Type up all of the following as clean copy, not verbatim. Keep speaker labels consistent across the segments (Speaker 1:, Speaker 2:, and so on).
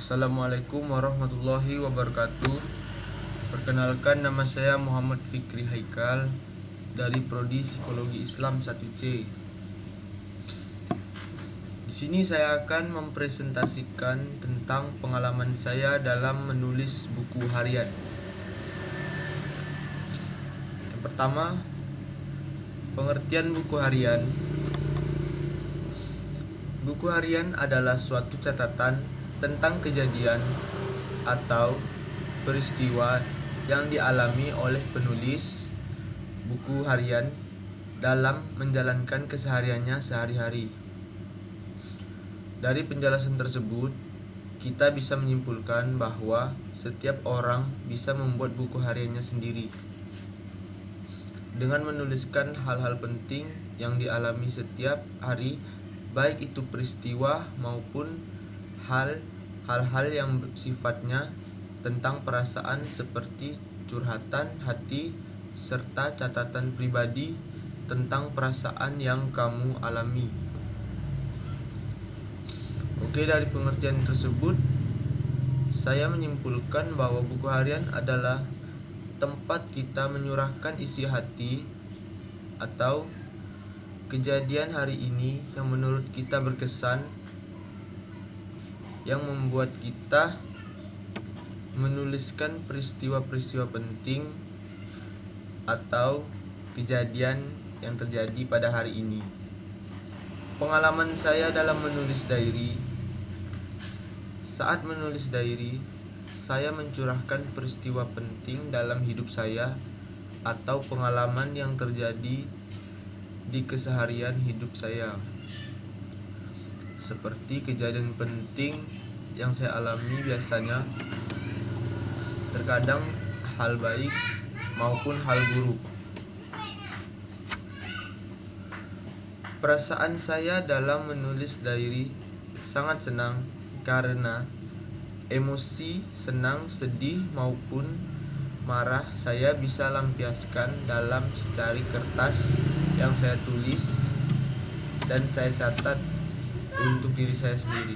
Speaker 1: Assalamualaikum warahmatullahi wabarakatuh. Perkenalkan, nama saya Muhammad Fikri Haikal dari Prodi Psikologi Islam 1C. Di sini saya akan mempresentasikan tentang pengalaman saya dalam menulis buku harian. Yang pertama, pengertian buku harian. Buku harian adalah suatu catatan tentang kejadian atau peristiwa yang dialami oleh penulis buku harian dalam menjalankan kesehariannya sehari-hari. Dari penjelasan tersebut, kita bisa menyimpulkan bahwa setiap orang bisa membuat buku hariannya sendiri dengan menuliskan hal-hal penting yang dialami setiap hari, baik itu peristiwa maupun hal-hal yang sifatnya tentang perasaan seperti curhatan hati serta catatan pribadi tentang perasaan yang kamu alami. Oke, dari pengertian tersebut saya menyimpulkan bahwa buku harian adalah tempat kita menyurahkan isi hati atau kejadian hari ini yang menurut kita berkesan, yang membuat kita menuliskan peristiwa-peristiwa penting atau kejadian yang terjadi pada hari ini. Pengalaman saya dalam menulis diary. Saat menulis diary, saya mencurahkan peristiwa penting dalam hidup saya atau pengalaman yang terjadi di keseharian hidup saya, seperti kejadian penting yang saya alami, biasanya terkadang hal baik maupun hal buruk. Perasaan saya dalam menulis diary sangat senang karena emosi senang, sedih maupun marah saya bisa lampiaskan dalam secari kertas yang saya tulis dan saya catat untuk diri saya sendiri.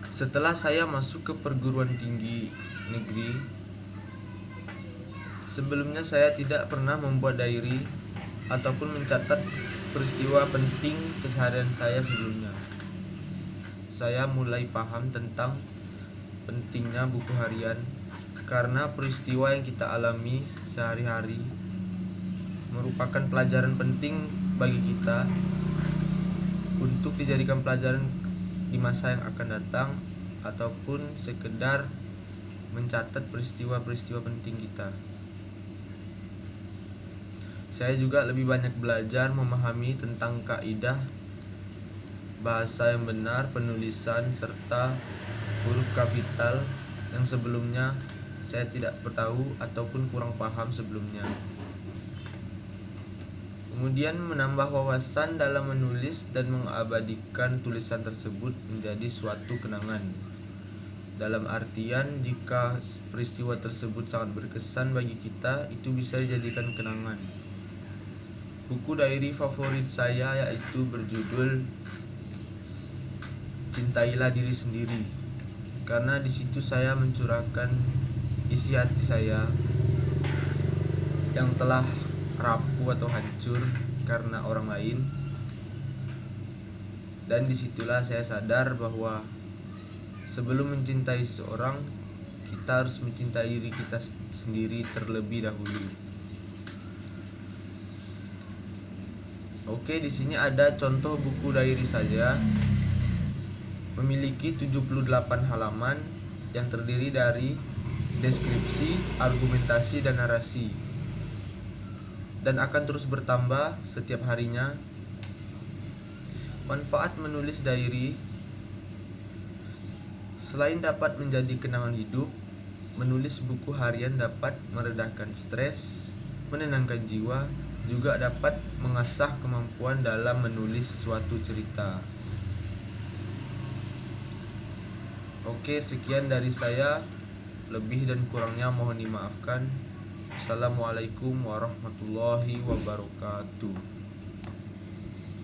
Speaker 1: Setelah saya masuk ke perguruan tinggi negeri, sebelumnya saya tidak pernah membuat diary ataupun mencatat peristiwa penting keseharian saya sebelumnya. Saya mulai paham tentang pentingnya buku harian karena peristiwa yang kita alami sehari-hari merupakan pelajaran penting bagi kita untuk dijadikan pelajaran di masa yang akan datang ataupun sekedar mencatat peristiwa-peristiwa penting kita. Saya juga lebih banyak belajar memahami tentang kaidah bahasa yang benar, penulisan, serta huruf kapital yang sebelumnya saya tidak tahu ataupun kurang paham sebelumnya. Kemudian menambah wawasan dalam menulis dan mengabadikan tulisan tersebut menjadi suatu kenangan. Dalam artian, jika peristiwa tersebut sangat berkesan bagi kita, itu bisa dijadikan kenangan. Buku diary favorit saya yaitu berjudul Cintailah Diri Sendiri, karena di situ saya mencurahkan isi hati saya yang telah rapuh atau hancur karena orang lain, dan disitulah saya sadar bahwa sebelum mencintai seseorang, kita harus mencintai diri kita sendiri terlebih dahulu. Oke, di sini ada contoh buku diary saja. Memiliki 78 halaman yang terdiri dari deskripsi, argumentasi, dan narasi, dan akan terus bertambah setiap harinya. Manfaat menulis diary: selain dapat menjadi kenangan hidup, menulis buku harian dapat meredakan stres, menenangkan jiwa, juga dapat mengasah kemampuan dalam menulis suatu cerita. Oke, sekian dari saya. Lebih dan kurangnya mohon dimaafkan. Assalamualaikum warahmatullahi wabarakatuh.